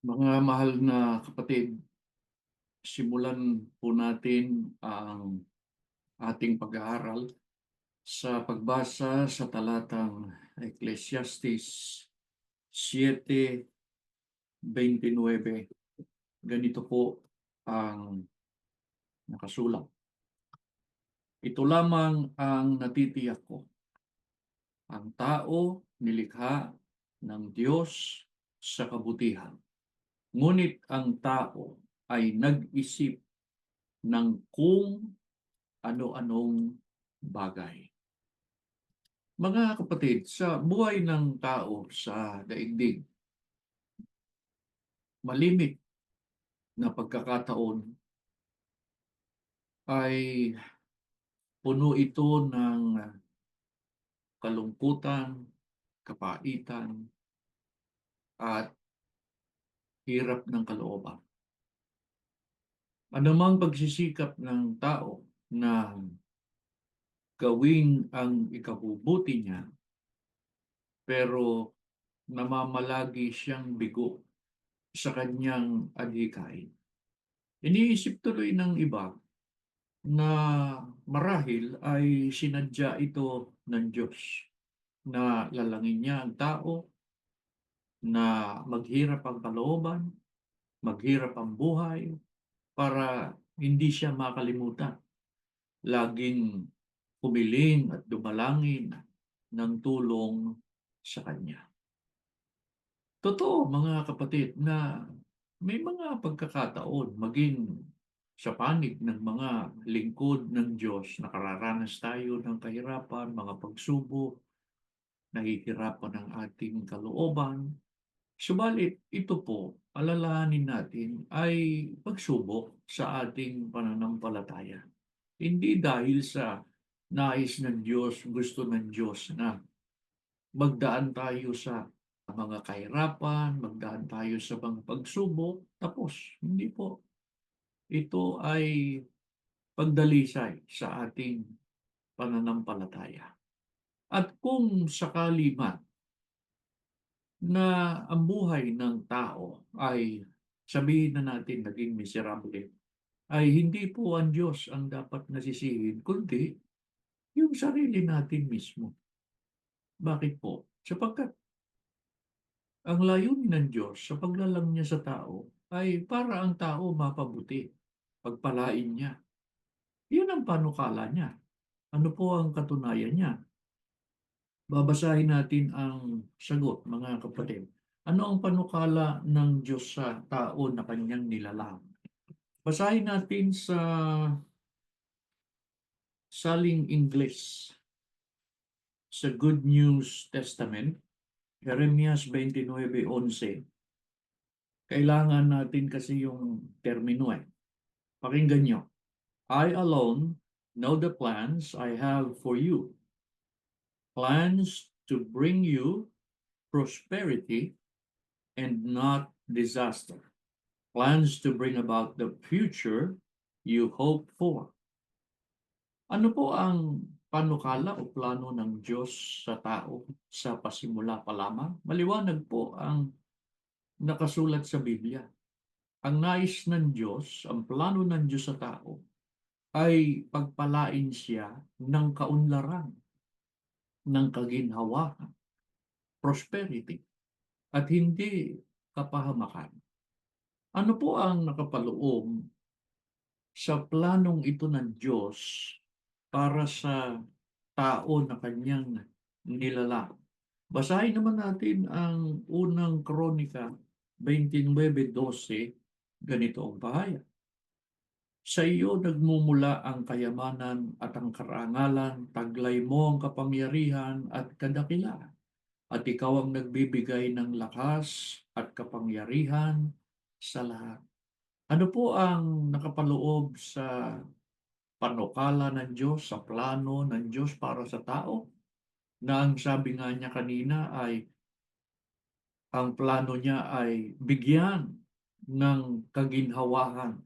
Mga mahal na kapatid, simulan po natin ang ating pag-aaral sa pagbasa sa talatang Ecclesiastes 7:29. Ganito po ang nakasulat. Ito lamang ang natitiyak ko. Ang tao nilikha ng Diyos sa kabutihan. Ngunit ang tao ay nag-isip ng kung ano-anong bagay. Mga kapatid, sa buhay ng tao sa daigdig, malimit na pagkakataon ay puno ito ng kalungkutan, kapaitan, at hirap ng kalooban. Anumang pagsisikap ng tao na gawin ang ikabubuti niya, pero namamalagi siyang bigo sa kanyang adhikain. Iniisip tuloy ng iba na marahil ay sinadya ito ng Diyos na lalangin niya ang tao na maghirap ang kalooban, maghirap ang buhay para hindi siya makalimutan. Laging humiling at dumalangin ng tulong sa Kanya. Totoo mga kapatid na may mga pagkakataon maging sa panig ng mga lingkod ng Diyos, nakararanas tayo ng kahirapan, mga pagsubok, nahihirapan ang ating kalooban. Subalit ito po, alalahanin natin ay pagsubok sa ating pananampalataya. Hindi dahil sa nais ng Diyos, gusto ng Diyos na magdaan tayo sa mga kahirapan, magdaan tayo sa mga pagsubok, tapos hindi po. Ito ay pagdalisay sa ating pananampalataya. At kung sakali man na ang buhay ng tao ay sabihin na natin naging miserable, ay hindi po ang Diyos ang dapat nasisihin, kundi yung sarili natin mismo. Bakit po? Sapagkat ang layunin ng Diyos sa paglalang niya sa tao ay para ang tao mapabuti, pagpalain niya. Yun ang panukala niya. Ano po ang katunayan niya? Babasahin natin ang sagot, mga kapatid. Ano ang panukala ng Diyos sa tao na kanyang nilalang? Basahin natin sa Saling Ingles, sa Good News Testament, Jeremias 29:11. Kailangan natin kasi yung termino eh. Pakinggan nyo. I alone know the plans I have for you. Plans to bring you prosperity and not disaster. Plans to bring about the future you hope for. Ano po ang panukala o plano ng Diyos sa tao sa pasimula pa lamang? Maliwanag po ang nakasulat sa Biblia. Ang nais ng Diyos, ang plano ng Diyos sa tao, ay pagpalain siya ng kaunlaran, ng kaginhawahan, prosperity, at hindi kapahamakan. Ano po ang nakapaloob sa planong ito ng Diyos para sa tao na kanyang nilalang? Basahin naman natin ang unang Kronika 29:12, ganito ang pahayag. Sa iyo nagmumula ang kayamanan at ang karangalan, taglay mo ang kapangyarihan at kadakilaan, at ikaw ang nagbibigay ng lakas at kapangyarihan sa lahat. Ano po ang nakapaloob sa panukala ng Diyos, sa plano ng Diyos para sa tao? Na ang sabi nga niya kanina ay ang plano niya ay bigyan ng kaginhawahan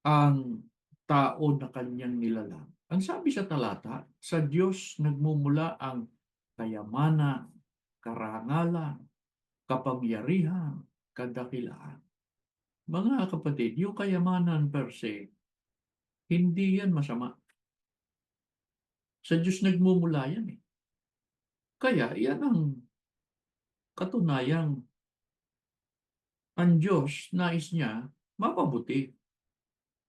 ang tao na kanyang nilalang. Ang sabi sa talata, sa Diyos nagmumula ang kayamanan, karangalan, kapangyarihan, kadakilaan. Mga kapatid, yung kayamanan per se, hindi yan masama. Sa Diyos nagmumula yan eh. Kaya yan ang katunayang ang Diyos nais niya mapabuti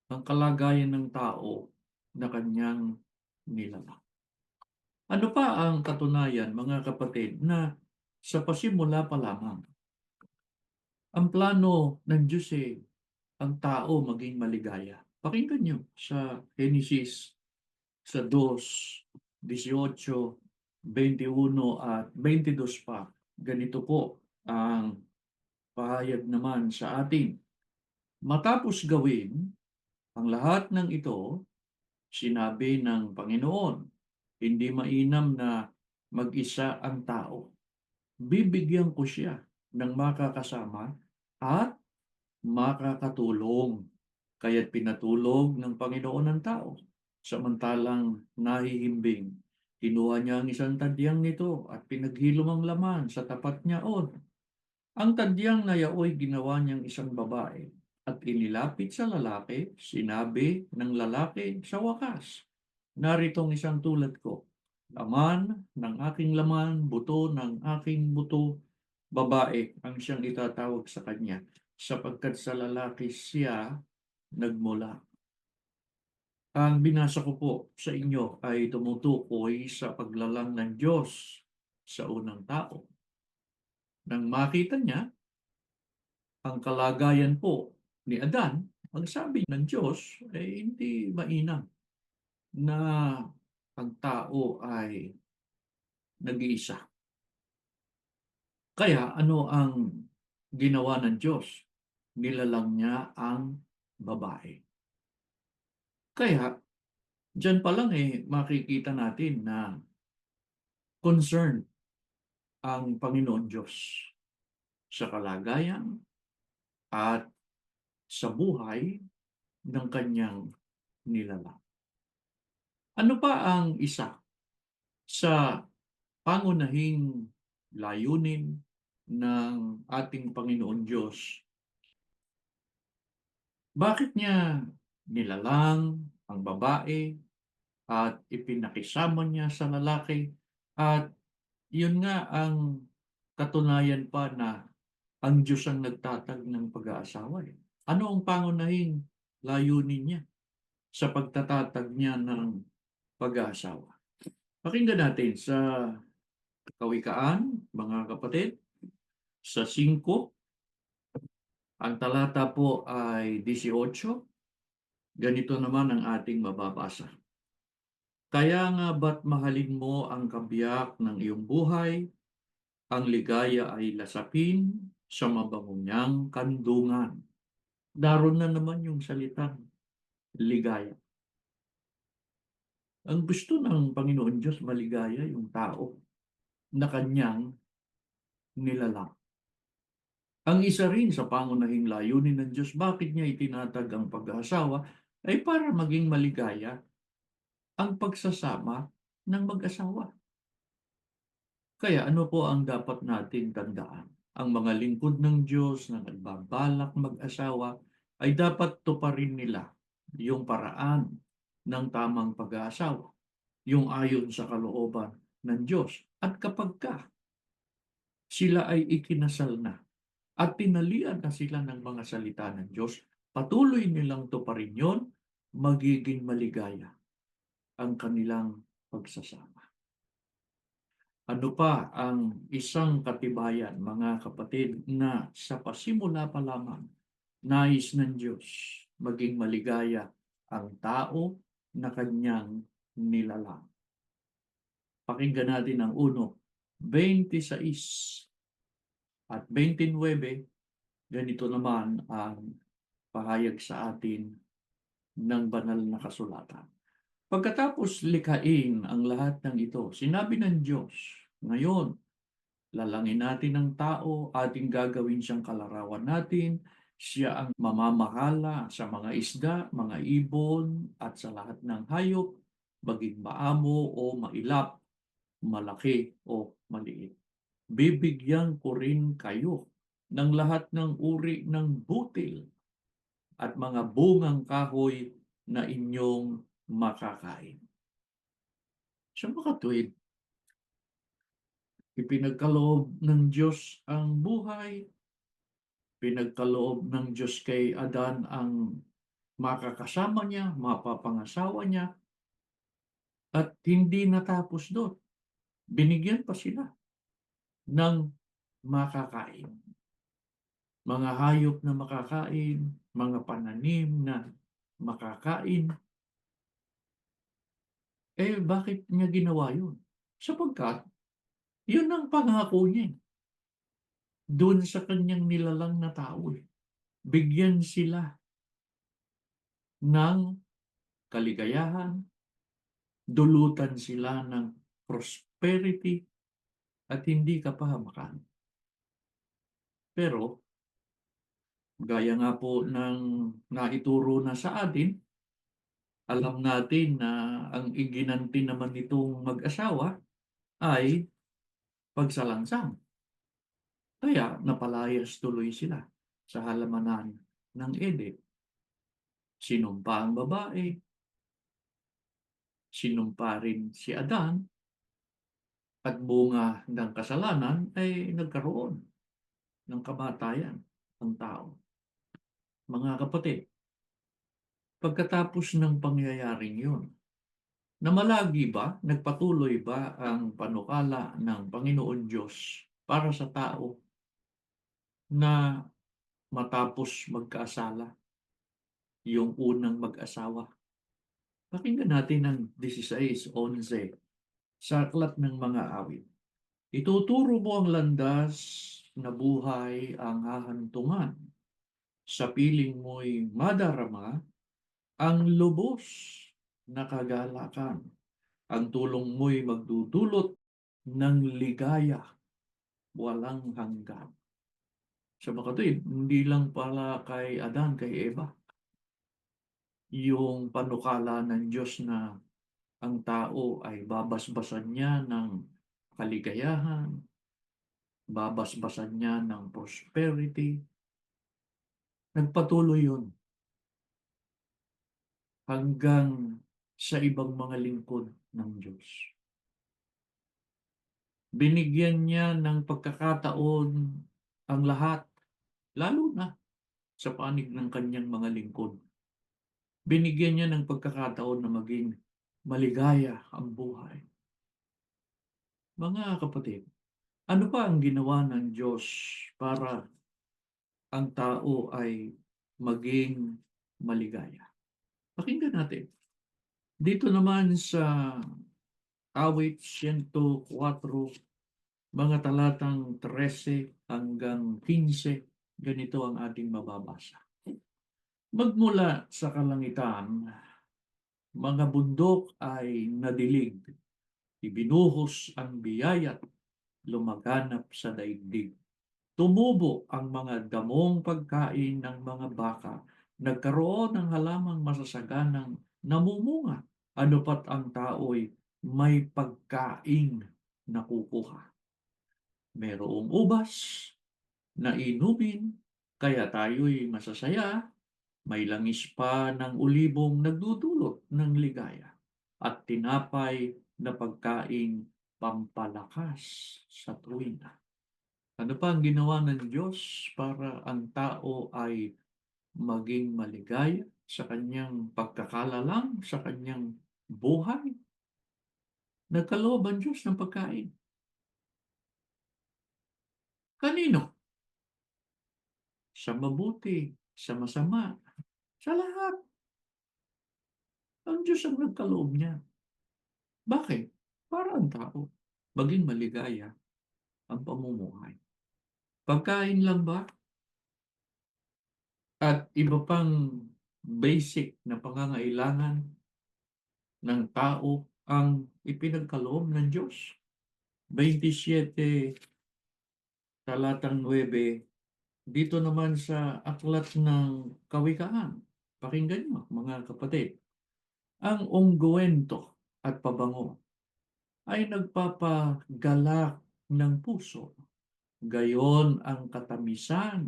ang kalagayan ng tao na kanyang nilalang. Ano pa ang katunayan, mga kapatid, na sa pasimula pa lamang, ang plano ng Diyos ang tao maging maligaya. Pakinggan niyo sa Genesis sa 2:18, 21 at 22 pa. Ganito po ang pahayag naman sa atin. Matapos gawin ang lahat ng ito, sinabi ng Panginoon, hindi mainam na mag-isa ang tao. Bibigyan ko siya ng makakasama at makakatulong. Kaya't pinatulog ng Panginoon ang tao. Samantalang nahihimbing, kinuha niya ang isang tadyang nito at pinaghilom ang laman sa tapat niya. Ang tadyang na yaoy ginawa niyang isang babae at inilapit sa lalaki, sinabi ng lalaki sa wakas, naritong isang tulad ko, laman ng aking laman, buto ng aking buto, babae ang siyang itatawag sa kanya, sapagkat sa lalaki siya nagmula. Ang binasa ko po sa inyo ay tumutukoy sa paglalang ng Diyos sa unang tao. Nang makita niya ang kalagayan po ni Adan, ang sabi ng Diyos ay hindi mainam na ang tao ay nag-iisa. Kaya ano ang ginawa ng Diyos? Nilalang niya ang babae. Kaya diyan pa lang makikita natin na concerned ang Panginoon Diyos sa kalagayan at sa buhay ng kanyang nilalang. Ano pa ang isa sa pangunahing layunin ng ating Panginoon Diyos? Bakit niya nilalang ang babae at ipinakisama niya sa lalaki? At yun nga ang katunayan pa na ang Diyos ang nagtatag ng pag-aasawa. Ano ang pangunahing layunin niya sa pagtatatag niya ng pag-aasawa? Pakinggan natin sa Kawikaan, mga kapatid, sa 5, ang talata po ay 18. Ganito naman ang ating mababasa. Kaya nga ba't mahalin mo ang kabiyak ng iyong buhay, ang ligaya ay lasapin sa mabango niyang kandungan. Daron na naman yung salitang ligaya. Ang gusto ng Panginoon Diyos maligaya yung tao na kanyang nilalang. Ang isa rin sa pangunahing layunin ng Diyos, bakit niya itinatag ang pag-aasawa, ay para maging maligaya ang pagsasama ng mag-asawa. Kaya ano po ang dapat nating tandaan? Ang mga lingkod ng Diyos na nagbabalak mag-asawa ay dapat tuparin nila yung paraan ng tamang pag-aasawa, yung ayon sa kalooban ng Diyos. At kapag sila ay ikinasal na at tinalian na sila ng mga salita ng Diyos, patuloy nilang tuparin yon, magiging maligaya ang kanilang pagsasama. Ano pa ang isang katibayan, mga kapatid, na sa pasimula pa lamang, nais ng Diyos maging maligaya ang tao na kanyang nilalang. Pakinggan natin ang 1:26 at 29, ganito naman ang pahayag sa atin ng banal na kasulatan. Pagkatapos likhain ang lahat ng ito, sinabi ng Diyos, ngayon, lalangin natin ang tao, ating gagawin siyang kalarawan natin, siya ang mamamahala sa mga isda, mga ibon, at sa lahat ng hayop, maging maamo o mailap, malaki o maliit. Bibigyan ko rin kayo ng lahat ng uri ng butil at mga bungang kahoy na inyong makakain. Sa makatuwid, ipinagkaloob ng Diyos ang buhay, pinagkaloob ng Diyos kay Adan ang makakasama niya, mapapangasawa niya, at hindi natapos doon. Binigyan pa sila ng makakain. Mga hayop na makakain, mga pananim na makakain. Bakit niya ginawa yun? Sapagkat yun ang pangako niya doon sa kanyang nilalang na tao. Bigyan sila ng kaligayahan, dulutan sila ng prosperity at hindi kapahamakan. Pero, gaya nga po ng naituro na sa atin, alam natin na ang iginanti naman nitong mag-asawa ay pagsalangsang. Kaya napalayas tuloy sila sa halamanan ng Eden. Sinumpa ang babae, sinumpa rin si Adan, at bunga ng kasalanan ay nagkaroon ng kamatayan ang tao. Mga kapatid, pagkatapos ng pangyayaring yun, namalagi ba, nagpatuloy ba ang panukala ng Panginoon Diyos para sa tao na matapos magkasala yung unang mag-asawa? Pakinggan natin ang 16:11 sa Aklat ng Mga Awit. Ituturo mo ang landas na buhay ang hahantungan. Sa piling mo'y madarama ang lubos na kagalakan. Ang tulong mo'y magdudulot ng ligaya walang hanggan. Sa makatuwid, hindi lang pala kay Adan, kay Eva, yung panukala ng Diyos na ang tao ay babasbasan niya ng kaligayahan, babasbasan niya ng prosperity. Nagpatuloy yun hanggang sa ibang mga lingkod ng Diyos. Binigyan niya ng pagkakataon ang lahat, lalo na sa panig ng kanyang mga lingkod. Binigyan niya ng pagkakataon na maging maligaya ang buhay. Mga kapatid, ano pa ang ginawa ng Diyos para ang tao ay maging maligaya? Pakinggan natin. Dito naman sa Awit 104, mga talatang 13 hanggang 15, ganito ang ating mababasa. Magmula sa kalangitan, mga bundok ay nadilig, ibinuhos ang biyaya't lumaganap sa daigdig. Tumubo ang mga damong pagkain ng mga baka, nagkaroon ng halamang masasaganang namumunga, ano pat ang tao'y may pagkaing nakukuha. Merong ubas na inumin, kaya tayo'y masasaya, may langis pa ng ulibong nagdudulot ng ligaya, at tinapay na pagkaing pampalakas sa tuwina. Ano pa ang ginawa ng Diyos para ang tao ay maging maligaya sa kanyang pagkakalalang, sa kanyang buhay? Nagkaloob ang Diyos ng pagkain. Kanino? Sa mabuti, sa masama, sa lahat. Ang Diyos ang nagkaloob niya. Bakit? Para ang tao maging maligaya ang pamumuhay. Pagkain lang ba? At iba pang basic na pangangailangan ng tao ang ipinagkaloob ng Diyos. 27, talatang 9, dito naman sa Aklat ng Kawikaan. Pakinggan nyo, mga kapatid. Ang ungguwento at pabango ay nagpapagalak ng puso Gayon ang katamisan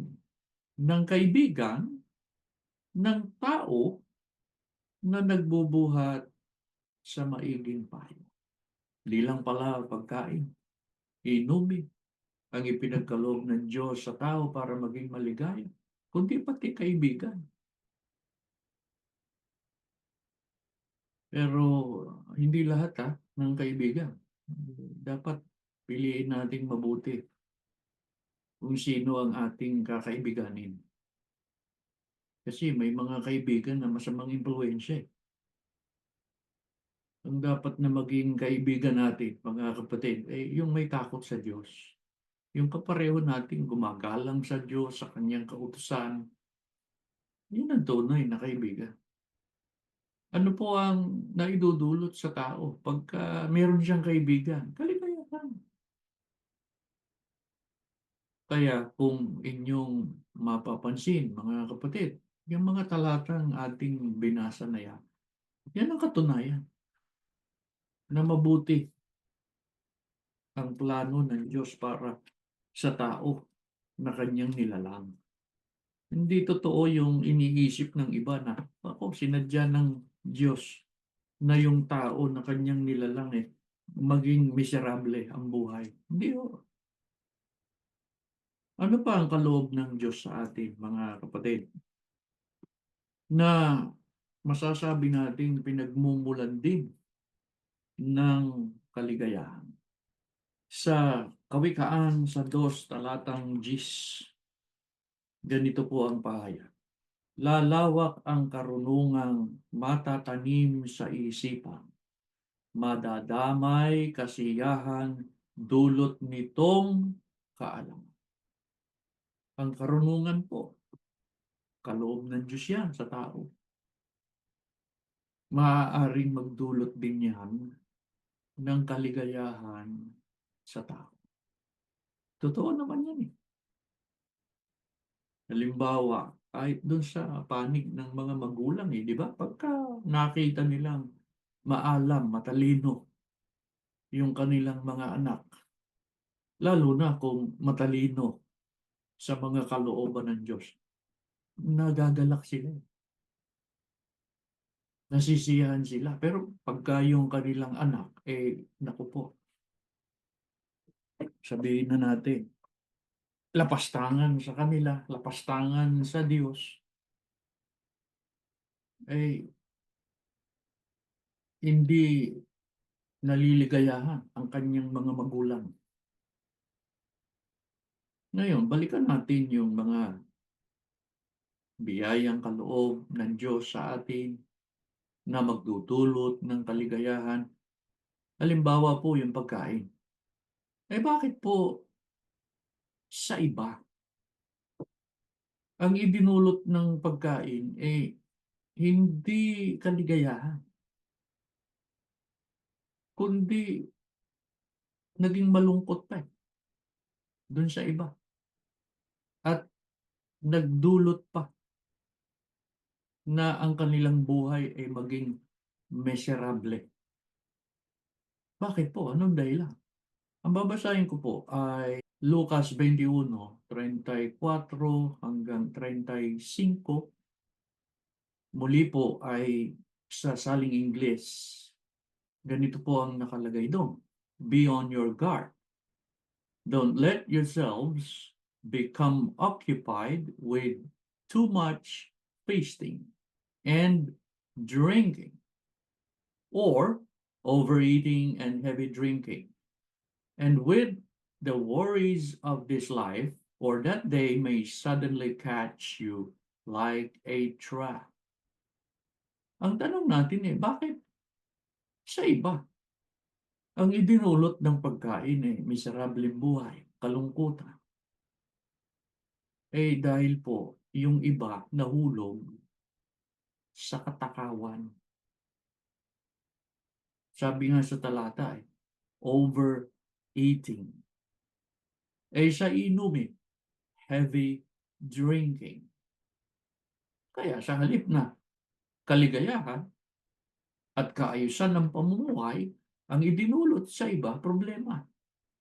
ng kaibigan ng tao na nagbubuhat sa maiging payo. Di lang pala pagkain, inumin ang ipinagkaloob ng Diyos sa tao para maging maligaya, kundi pati kaibigan. Pero hindi lahat ng kaibigan. Dapat piliin nating mabuti kung sino ang ating kakaibiganin. Kasi may mga kaibigan na masamang impluwensya. Ang dapat na maging kaibigan natin, mga kapatid, yung may takot sa Diyos. Yung kapareho nating gumagalang sa Diyos, sa kanyang kautusan, yun ang tunay na kaibigan. Ano po ang naidudulot sa tao pagka meron siyang kaibigan? Kaligayahan. Kaya kung inyong mapapansin, mga kapatid, yung mga talatang ating binasa na yan, yan ang katunayan na mabuti ang plano ng Diyos para sa tao na kanyang nilalang. Hindi totoo yung iniisip ng iba na, ako, sinadya ng Diyos na yung tao na kanyang nilalang maging miserable ang buhay. Hindi ho. Ano pa ang kaloob ng Diyos sa atin, mga kapatid? Na masasabi nating pinagmumulan din ng kaligayahan. Sa Kawikaan sa 2 talatang 10, ganito po ang pahayag. Lalawak ang karunungang matatanim sa isipan. Madadamay kasiyahan dulot nitong kaalaman. Ang karunungan po, kaloob ng Diyos yan sa tao. Maaaring magdulot din yan ng kaligayahan sa tao. Totoo naman yan eh. Halimbawa, kahit dun sa panig ng mga magulang di ba? Pagka nakita nilang maalam, matalino yung kanilang mga anak, lalo na kung matalino sa mga kalooban ng Diyos, nagagalak sila. Nasisiyahan sila. Pero pagka yung kanilang anak, naku po, sabihin na natin, lapastangan sa kanila, lapastangan sa Diyos, eh, hindi naliligayahan ang kanyang mga magulang. Ngayon, balikan natin yung mga biyayang kaloob ng Diyos sa atin na magdudulot ng kaligayahan. Halimbawa po yung pagkain. Bakit po sa iba ang idinulot ng pagkain hindi kaligayahan, kundi naging malungkot pa dun sa iba at nagdulot pa na ang kanilang buhay ay maging miserable. Bakit po? Anong dahilan? Ang babasahin ko po ay Lucas 21:34 hanggang 35. Muli po ay sa saling Ingles. Ganito po ang nakalagay doon. Be on your guard. Don't let yourselves become occupied with too much feasting and drinking, or overeating and heavy drinking, and with the worries of this life, or that they may suddenly catch you like a trap. Ang tanong natin bakit sa iba ang idinulot ng pagkain miserableng buhay, kalungkutan? Dahil po yung iba nahulog sa katakawan. Sabi nga sa talata overeating. Sa inumin, heavy drinking. Kaya sa halip na kaligayahan at kaayusan ng pamumuhay, ang idinulot sa iba, problema,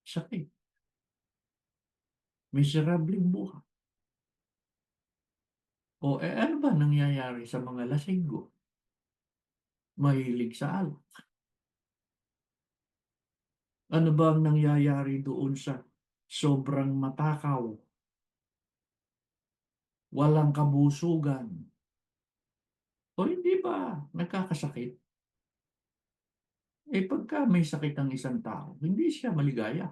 sakit. Miserableng buhay. O, ano ba nangyayari sa mga lasinggo? Mahilig sa alak. Ano ba ang nangyayari doon sa sobrang matakaw, walang kabusugan, o hindi ba nagkakasakit? Pagka may sakit ang isang tao, hindi siya maligaya.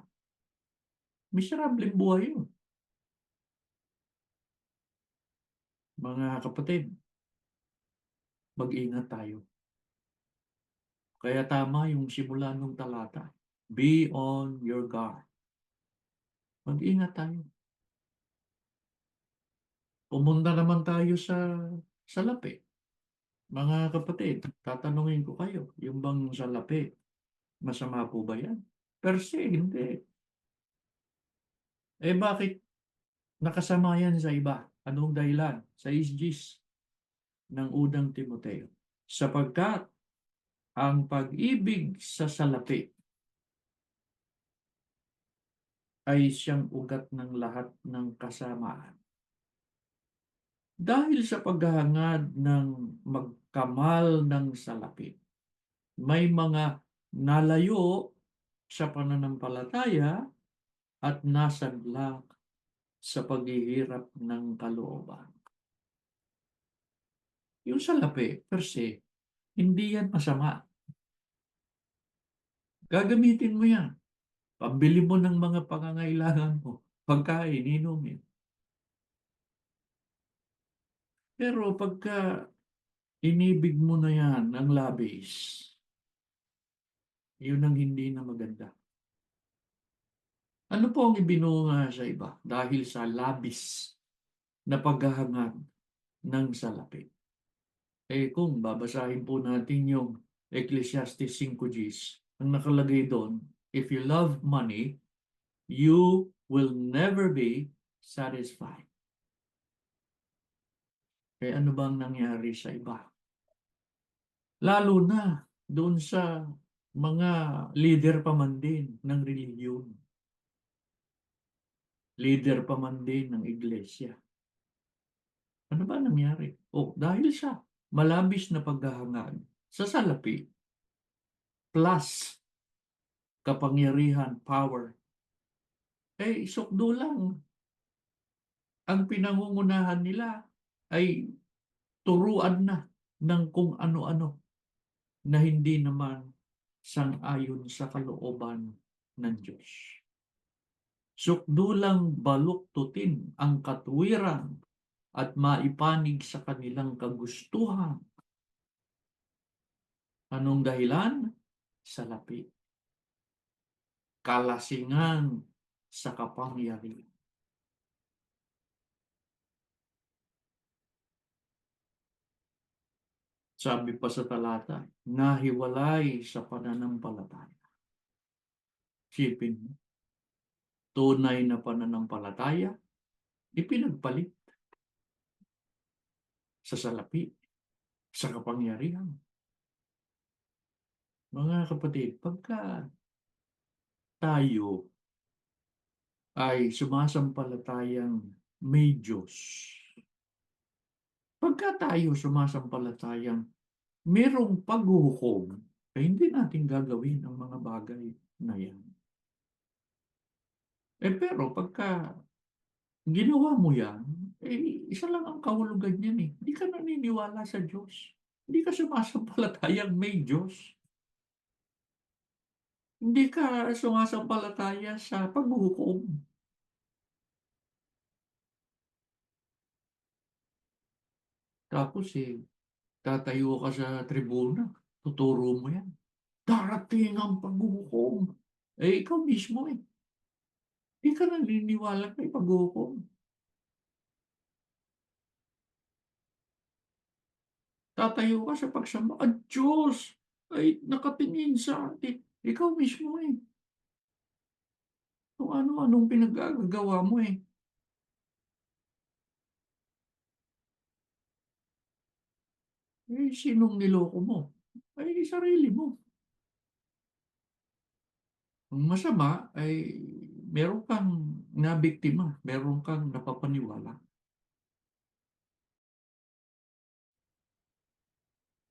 Miserableng buhay yun. Mga kapatid, mag-ingat tayo. Kaya tama yung simula ng talata. Be on your guard. Mag-ingat tayo. Pumunta naman tayo sa lapi. Mga kapatid, tatanungin ko kayo, yung bang salapi, masama po ba yan? Per se, hindi. Bakit nakasama yan sa iba? Anong dahilan? Sa isgis ng unang Timoteo. Sapagkat ang pag-ibig sa salapi ay siyang ugat ng lahat ng kasamaan. Dahil sa paghahangad ng magkamal ng salapi, may mga nalayo sa pananampalataya at nasadlak sa paghihirap ng kalooban. Yung salapi, per se, hindi yan masama. Gagamitin mo yan. Pambili mo ng mga pangangailangan mo. Pagkain, inumin. Pero pagka inibig mo na yan ang labis, yun ang hindi na maganda. Ano po ang ibinunga sa iba dahil sa labis na paghahangad ng salapi? Kung babasahin po natin yung Ecclesiastes 5:10, ang nakalagay doon, if you love money, you will never be satisfied. Ano bang nangyari sa iba? Lalo na doon sa mga leader pa man din ng relihiyon. Leader pa man din ng iglesia. Ano ba nangyari? Dahil sa malabis na paghahangad sa salapi plus kapangyarihan, power, sukdo lang. Ang pinangungunahan nila ay turuan na ng kung ano-ano na hindi naman sang-ayon sa kalooban ng Diyos. Sukdo lang baluktutin ang katwiran at maipanig sa kanilang kagustuhan. Anong dahilan? Salapi. Kalasingan sa kapangyarihan. Sabi pa sa talata, nahiwalay sa pananampalataya. Sipin mo, tunay na pananampalataya, ipinagpalit sa salapi, sa kapangyarihan. Mga kapatid, pagka tayo ay sumasampalatayang may Diyos, pagka tayo sumasampalatayang merong paghuhukom, hindi natin gagawin ang mga bagay na yan. Pero pagka ginawa mo yan, isa lang ang kahulugan yan eh. Hindi ka naniniwala sa Diyos. Hindi ka sumasampalatayang may Diyos. Hindi ka sumasampalataya sa paghuhukom. Tapos tatayo ka sa tribuna, tuturo mo yan. Darating ang paghuhukom. Ikaw mismo eh. Hindi ka naniniwala kay paghuhukom. Tatayo ka sa pagsamba. Ang Diyos ay nakatingin sa atin. Ikaw mismo eh. Kung ano-anong pinagagawa mo eh. Sinong niloko mo? Sarili mo. Ang masama ay meron kang nabiktima, meron kang napapaniwala.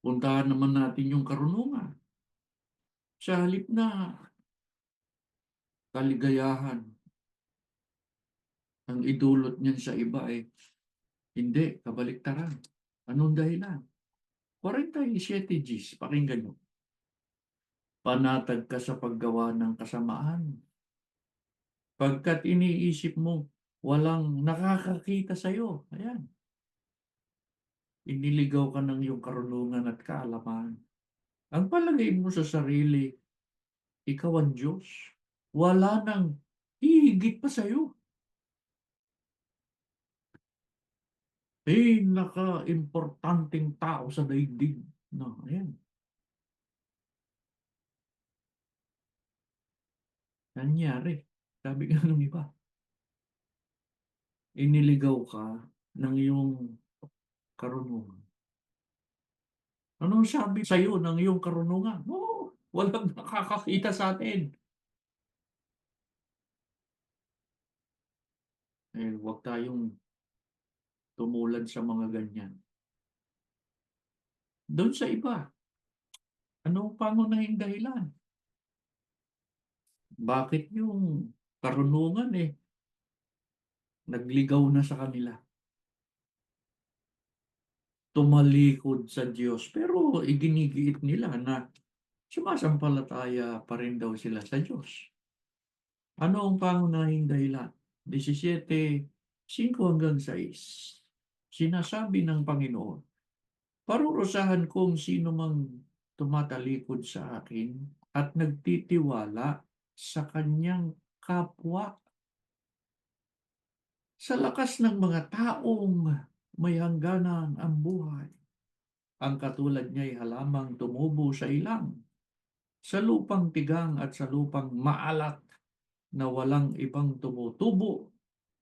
Puntahan naman natin yung karunungan. Sa halip na kaligayahan ang idulot niyan sa iba hindi, kabaliktaran. Anong dahilan? 47 Gs, pakinggan nyo. Panatag ka sa paggawa ng kasamaan. Pagkat iniisip mo, walang nakakakita sa'yo. Ayan. Iniligaw ka ng iyong karunungan at kaalaman. Ang palagay mo sa sarili, ikaw ang Diyos. Wala nang hihigit pa sa'yo. Naka-importanteng tao sa daigdig. No, ayan. Nangyari. Sabi nga nung iba, iniligaw ka ng iyong karunungan. Anong sabi sa'yo ng iyong karunungan? Oo, walang nakakakita sa atin. Huwag tayong tumulad sa mga ganyan. Doon sa iba, anong pangunahing dahilan? Bakit yung karunungan nagligaw na sa kanila? Tumalikod sa Diyos, pero iginigiit nila na sumasampalataya pa rin daw sila sa Diyos. Ano ang pangunahing dahilan? 17:5-6. Sinasabi ng Panginoon, parurusahan kong sino mang tumatalikod sa akin at nagtitiwala sa kanyang kapwa. Sa lakas ng mga taong may hangganan ang buhay, ang katulad niya'y halamang tumubo sa ilang, sa lupang tigang at sa lupang maalat na walang ibang tumutubo,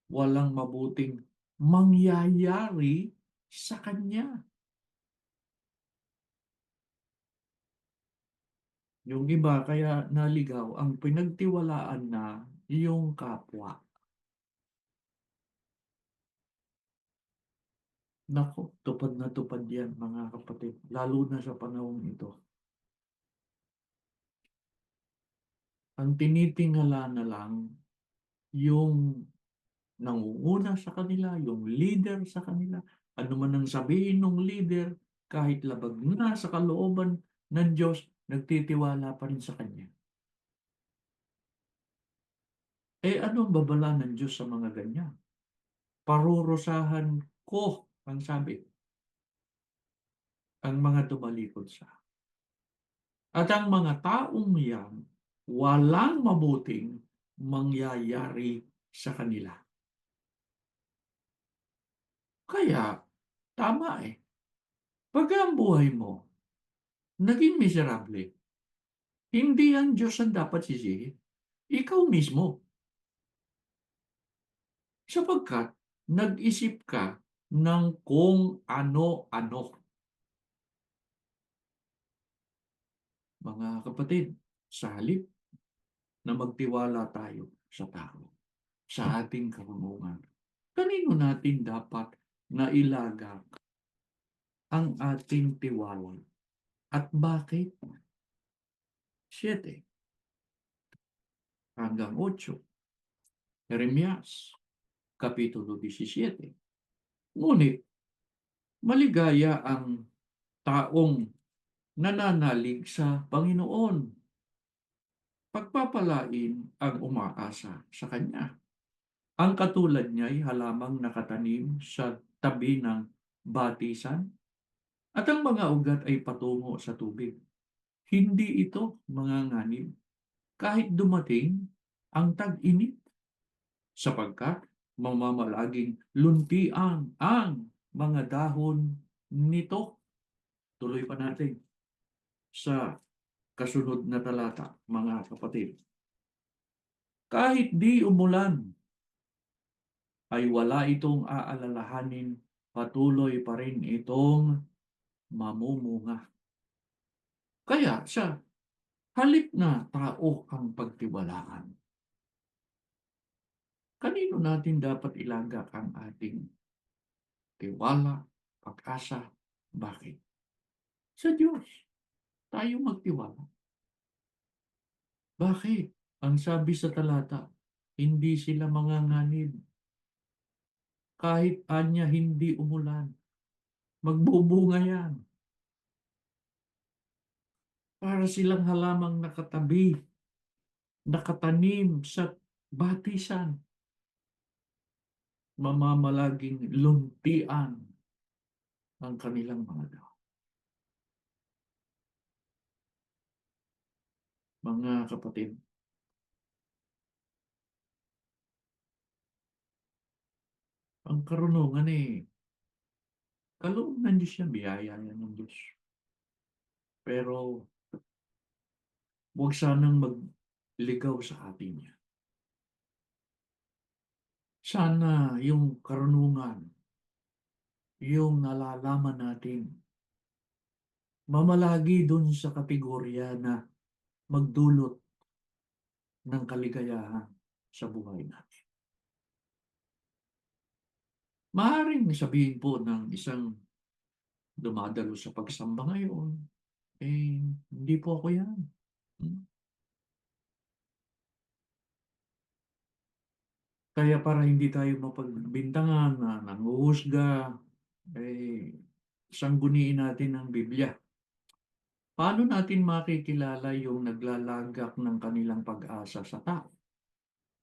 walang mabuting mangyayari sa kanya. Yung iba kaya naligaw ang pinagtiwalaan na yung kapwa. Naku, tupad na tupad yan mga kapatid, lalo na sa panahon ito. Ang tinitingala na lang yung nangunguna sa kanila, yung leader sa kanila, ano man ang sabihin ng leader, kahit labag na sa kalooban ng Diyos, nagtitiwala pa rin sa Kanya. Ano ang babala ng Diyos sa mga ganyan? Parurusahan ko, ang sabi, ang mga tumalikod sa. At ang mga taong yan, walang mabuting mangyayari sa kanila. Kaya, tama Pag ang buhay mo, naging miserable, hindi ang Diyos ang dapat sisihin. Ikaw mismo. Sapagkat, nag-isip ka ng kung ano-ano. Mga kapatid, sa halip na magtiwala tayo sa tao, sa ating karunungan, kanino natin dapat nailagak ang ating tiwala? At bakit? 7-8. Jeremias, Kapitulo 17. Ngunit, maligaya ang taong nananalig sa Panginoon. Pagpapalain ang umaasa sa Kanya. Ang katulad niya'y halamang nakatanim sa tabi ng batisan at ang mga ugat ay patungo sa tubig. Hindi ito manganganib kahit dumating ang tag-init, sapagkat mamamalaging luntian ang mga dahon nito. Tuloy pa natin sa kasunod na talata, mga kapatid. Kahit di umulan, ay wala itong aalalahanin, patuloy pa rin itong mamumunga. Kaya sa halip na tao ang pagtiwalaan, kanino natin dapat ilagak ang ating tiwala, pag-asa? Bakit? Sa Diyos tayo magtiwala. Bakit? Ang sabi sa talata, hindi sila manganganib. Kahit anya hindi umulan, magbubunga yan. Para silang halamang nakatabi, nakatanim sa batisan, mamamalaging luntian ang kanilang mga daw. Mga kapatid, ang karunungan kaloob ng Diyos yan, biyaya yan ng Diyos. Pero huwag sanang magligaw sa atin yan. Sana yung karunungan, yung nalalaman natin, mamalagi dun sa kategorya na magdulot ng kaligayahan sa buhay natin. Maaaring sabihin po ng isang dumadalo sa pagsamba ngayon, hindi po ako yan. Hmm? Kaya para hindi tayo mapagbintangan na nanghuhusga, sangguniin natin ang Biblia. Paano natin makikilala yung naglalagak ng kanilang pag-asa sa tao,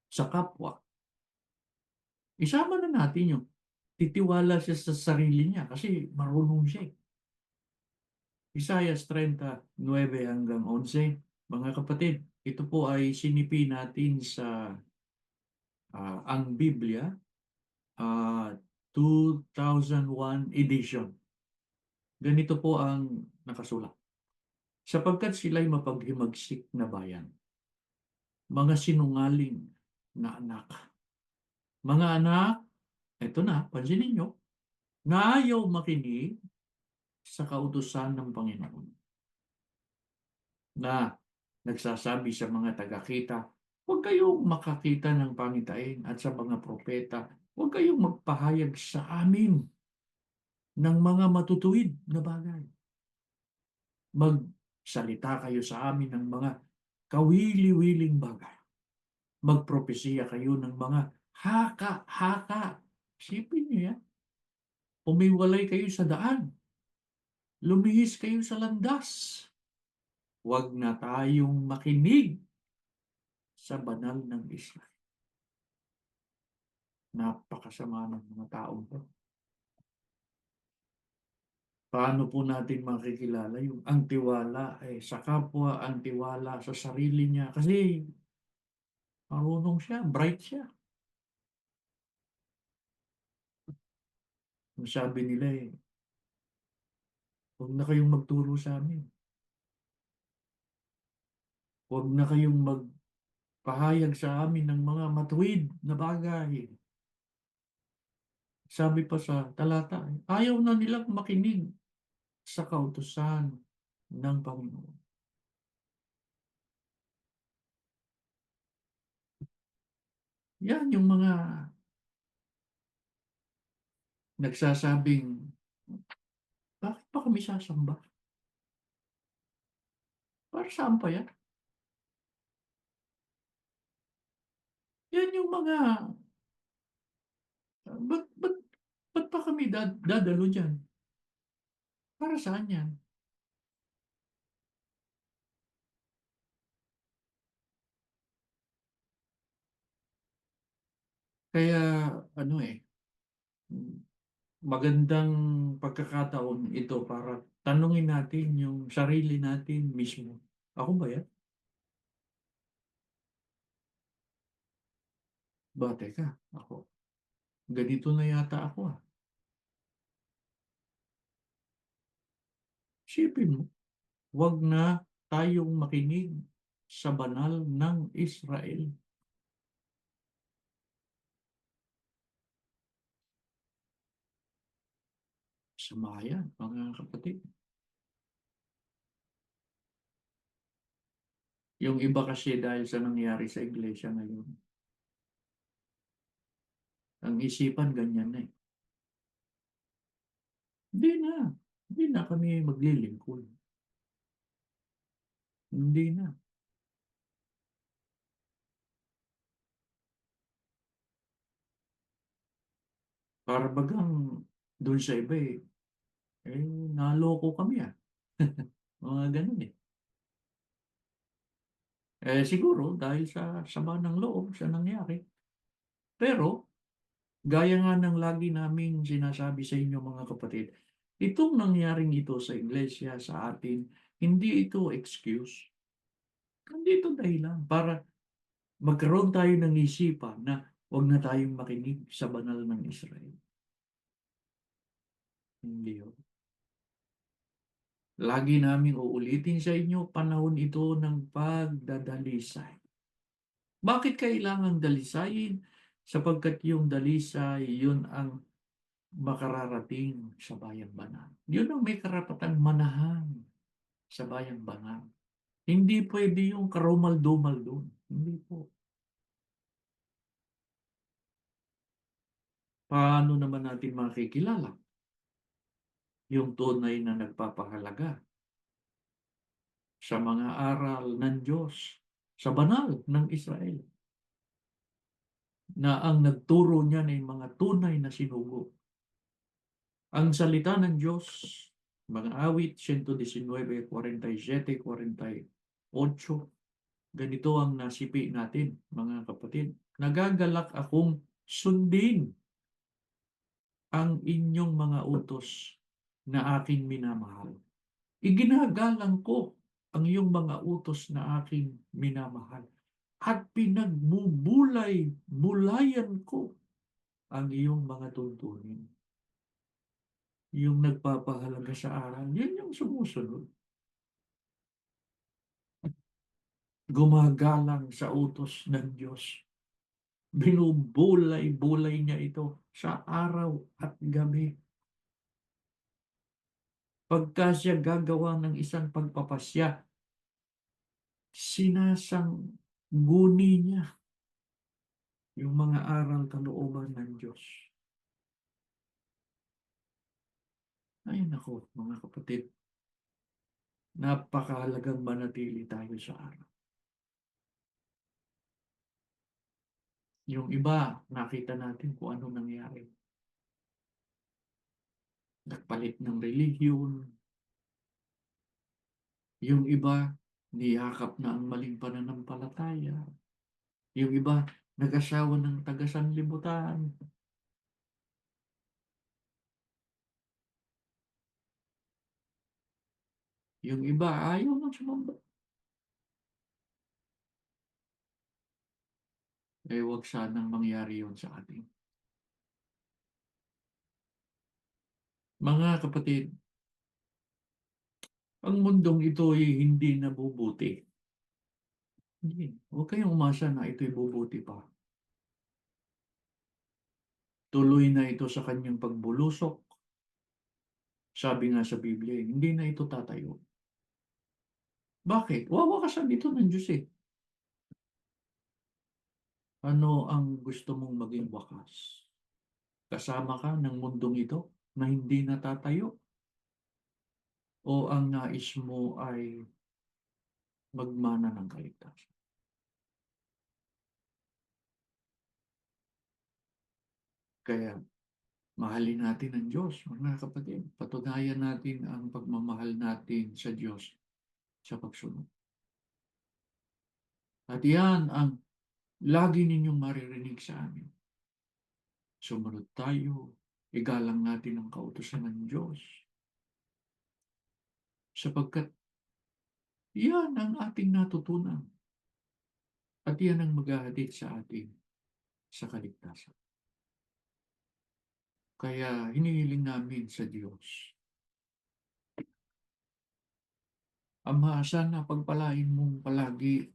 sa kapwa? Isama na natin yung titiwala siya sa sarili niya kasi marunong siya. Isaiah 30:9-11. Mga kapatid, ito po ay sinipi natin sa ang Biblia, 2001 edition. Ganito po ang nakasulat. Sapagkat sila'y mapaghimagsik na bayan, mga sinungaling na anak. Mga anak, eto na, pansinin nyo, na ayaw makinig sa kautusan ng Panginoon, na nagsasabi sa mga tagakita, huwag kayong makakita ng pangitain, at sa mga propeta, huwag kayong magpahayag sa amin ng mga matutuwid na bagay. Magsalita kayo sa amin ng mga kawili-wiling bagay. Magpropesiya kayo ng mga haka-haka. Isipin niyo yan. Umiwalay kayo sa daan. Lumihis kayo sa landas. Huwag na tayong makinig sa banal ng Israel. Napakasama ng mga taong to. Paano po natin makikilala yung ang tiwala sa kapwa, ang tiwala sa sarili niya? Kasi marunong siya, bright siya. Ang sabi nila huwag na kayong magturo sa amin. Huwag na kayong magpahayag sa amin ng mga matuwid na bagay. Sabi pa sa talata, ayaw na nilang makinig sa kautusan ng Panginoon. Yan yung mga nagsasabing, bakit pa kami sasamba? Para saan pa yan? Yan yung mga, ba't pa kami dadalo dyan? Para saan yan? Kaya, ano magandang pagkakataon ito para tanungin natin yung sarili natin mismo. Ako ba yan? Ba, teka, ako. Ganito na yata ako . Sipin mo, wag na tayong makinig sa banal ng Israel. Samayan, mga kapatid. Yung iba kasi dahil sa nangyari sa iglesia ngayon, Ang isipan ganyan na, eh. Hindi na, hindi na kami maglilingkod. Hindi na. Para bagang dun sa iba, naloko kami, ah. Mga gano'n, eh. Siguro dahil sa sama ng loob sa nangyari. Pero gaya nga ng lagi naming sinasabi sa inyo mga kapatid, itong nangyaring ito sa iglesia, sa atin, hindi ito excuse. Hindi ito dahilan para magkaroon tayo ng isipan na huwag na tayong makinig sa banal ng Israel. Hindi yun. Lagi naming uulitin sa inyo, panahon ito ng pagdadalisay. Bakit kailangang dalisayin? Sapagkat yung dalisay, yun ang makararating sa bayang banal. Yun ang may karapatang manahan sa bayang banal. Hindi pwede yung karumal-dumal doon. Hindi po. Paano naman natin makikilala yung tunay na nagpapahalaga sa mga aral ng Diyos, sa banal ng Israel, na ang nagturo niya ay mga tunay na sinugo. Ang salita ng Diyos, mga awit 119, 47, 48, ganito ang nasipi natin, mga kapatid. Nagagalak akong sundin ang inyong mga utos na aking minamahal. Iginagalang ko ang iyong mga utos na aking minamahal at pinagbubulay-bulayan ko ang iyong mga tuntunin. Yung nagpapahalaga sa aral, yun yung sumusunod. Gumagalang sa utos ng Diyos. Binubulay-bulay niya ito sa araw at gabi. Pagka siya gagawa ng isang pagpapasya, sinasangguni niya yung mga aral kalooban ng Diyos. Ay nako, mga kapatid, napakahalagang manatili tayo sa araw. Yung iba, nakita natin kung ano nangyari. Nagpalit ng relihiyon. Yung iba, niyakap na ang maling pananampalataya. Yung iba, nag-asawa ng taga-sanlibutan. Yung iba, ayaw nang sumamba. Huwag sanang mangyari yon sa atin. Mga kapatid, ang mundong ito ay hindi nabubuti. Hindi. Huwag kayong umasa na ito'y bubuti pa. Tuloy na ito sa kanyang pagbulusok. Sabi nga sa Biblia, hindi na ito tatayo. Bakit? Wawakasan dito ng Diyos, eh. Ano ang gusto mong maging wakas? Kasama ka ng mundong ito na hindi natatayo? O ang nais mo ay magmana ng kaligtasan? Kaya mahalin natin ang Diyos, mga kapatid. Patunayan natin ang pagmamahal natin sa Diyos sa pagsunod. At yan ang lagi ninyong maririnig sa amin. Sumunod tayo, igalang natin ang kautusan ng Diyos. Sapagkat yan ang ating natutunan. At yan ang maghahatid sa atin sa kaligtasan. Kaya hinihiling namin sa Diyos, Ama, sana pagpalain mong palagi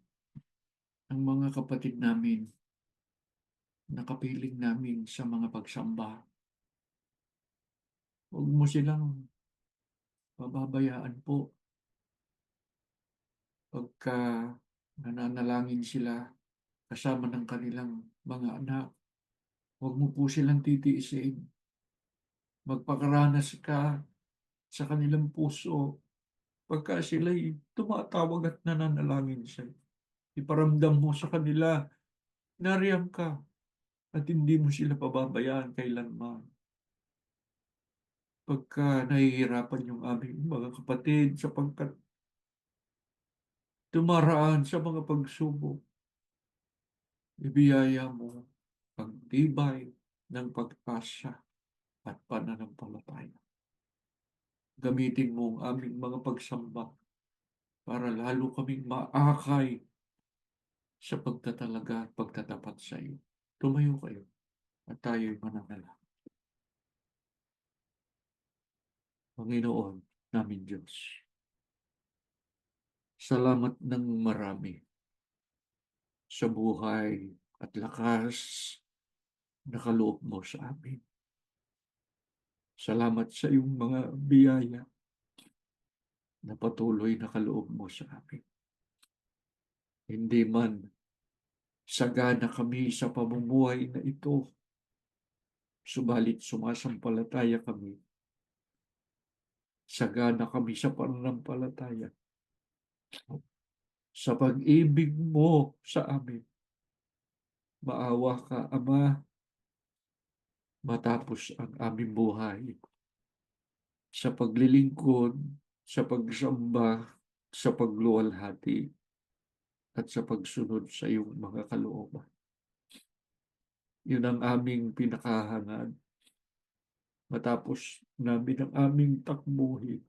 ang mga kapatid namin na kapiling namin sa mga pagsamba. Huwag mo silang pababayaan po pagka nananalangin sila kasama ng kanilang mga anak. Huwag mo po silang titiisin. Magpakaranas ka sa kanilang puso pagka sila'y tumatawag at nananalangin sa'yo. Iparamdam mo sa kanila, nariyan ka at hindi mo sila pababayaan kailanman. Pagka nahihirapan yung aming mga kapatid sapagkat dumaraan sa mga pagsubok, ibiyaya mo ang tibay ng pag-asa at pananampalataya. Gamitin mo ang aming mga pagsamba para lalo kaming maakay sa pagtatalaga at pagtatapat sa iyo. Tumayo kayo at tayo'y mananalangin. Panginoon namin Diyos, salamat ng marami sa buhay at lakas na kaloob mo sa amin. Salamat sa iyong mga biyaya na patuloy na kaloob mo sa amin. Hindi man sagana kami sa pamumuhay na ito, subalit sumasampalataya kami. Sagana kami sa pananampalataya. Sa pag-ibig mo sa amin, maawa ka, Ama, matapos ang aming buhay sa paglilingkod, sa pagsamba, sa pagluwalhati, at sa pagsunod sa iyong mga kalooban. Yun ang aming pinakahangad. Matapos namin ang aming takbuhin,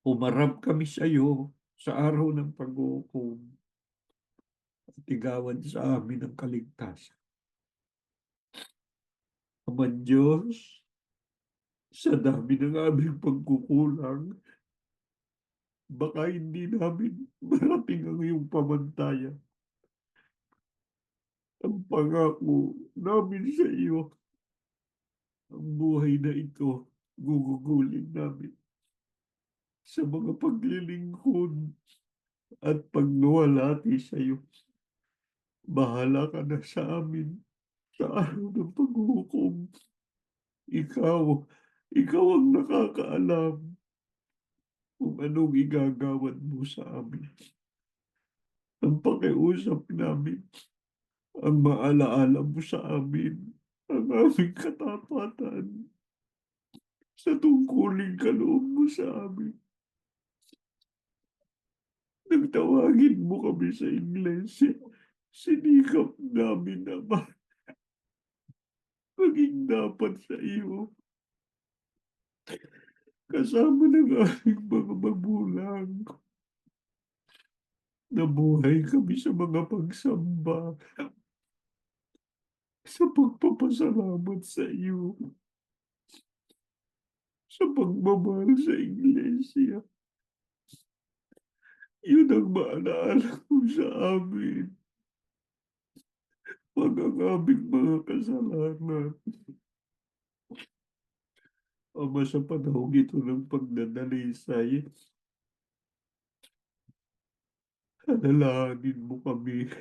umarap kami sa iyo sa araw ng pag-uukom at igawan sa amin ang kaligtasan. Ama Diyos, sa dami ng aming pagkukulang, baka hindi namin marating ang iyong pamantayan. Ang pangako namin sa iyo, ang buhay na ito, gugugulin namin sa mga paglilingkod at pagluwalhati sa iyo. Bahala ka na sa amin sa araw ng paghuhukom. Ikaw, ikaw ang nakakaalam kung anong igagawad mo sa amin. Ang pakiusap namin, ang maalaala mo sa amin, ang aming katapatan sa tungkuling kaloob mo sa amin. Nagtawagin mo kami sa iglesia, sinikap namin naman maging dapat sa iyo. Kasama ng aming mga magulang. Nabuhay kami sa mga pagsamba, sa pagpapasalamat sa iyo, sa pagmamahal sa iglesia. Yun ang maalaala mo sa amin. Pag ang aming mga kasalanan. Ama, sa panahong ito ng pagdadalisay, alalahanin mo kami.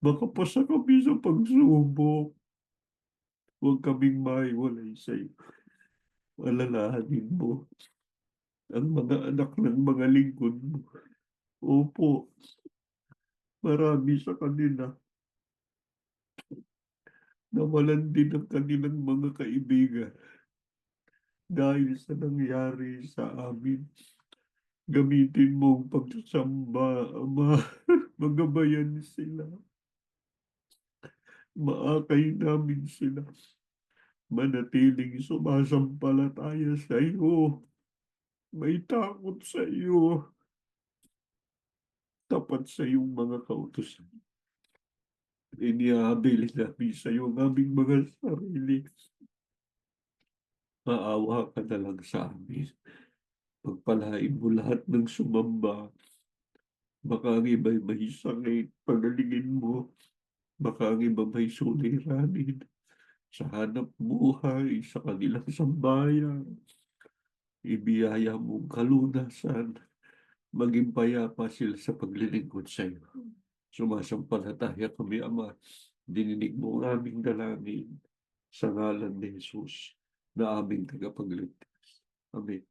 Makapasa kami sa pagsubok. Huwag kaming maiwalay sa iyo. Alalahanin mo ang mga anak ng mga lingkod mo. Opo, marami sa kanila. Nawalan din ang kanilang mga kaibigan dahil sa nangyari sa amin. Gamitin mo ang pagsasamba, Ama. Magabayan sila. Maakay namin sila. Manatiling sumasampalataya sa iyo. May takot sa iyo. Tapat sa iyong mga kautusan. Inihabil namin sa iyo ang aming mga sarili. Maawa ka na lang sa amin. Pagpalain mo lahat ng sumamba. Baka ang iba'y may sakit, pagalingin mo. Baka ang iba may suliranin sa hanap buhay, sa kanilang sambayan. Ibiyaya mong kalunasan. Maging payapa sila sa paglilingkod sa iyo. Sumasampalataya kami, Ama, Dininig mo ang aming dalangin sa ngalan ni Jesus na aming tagapagligtas. Amen.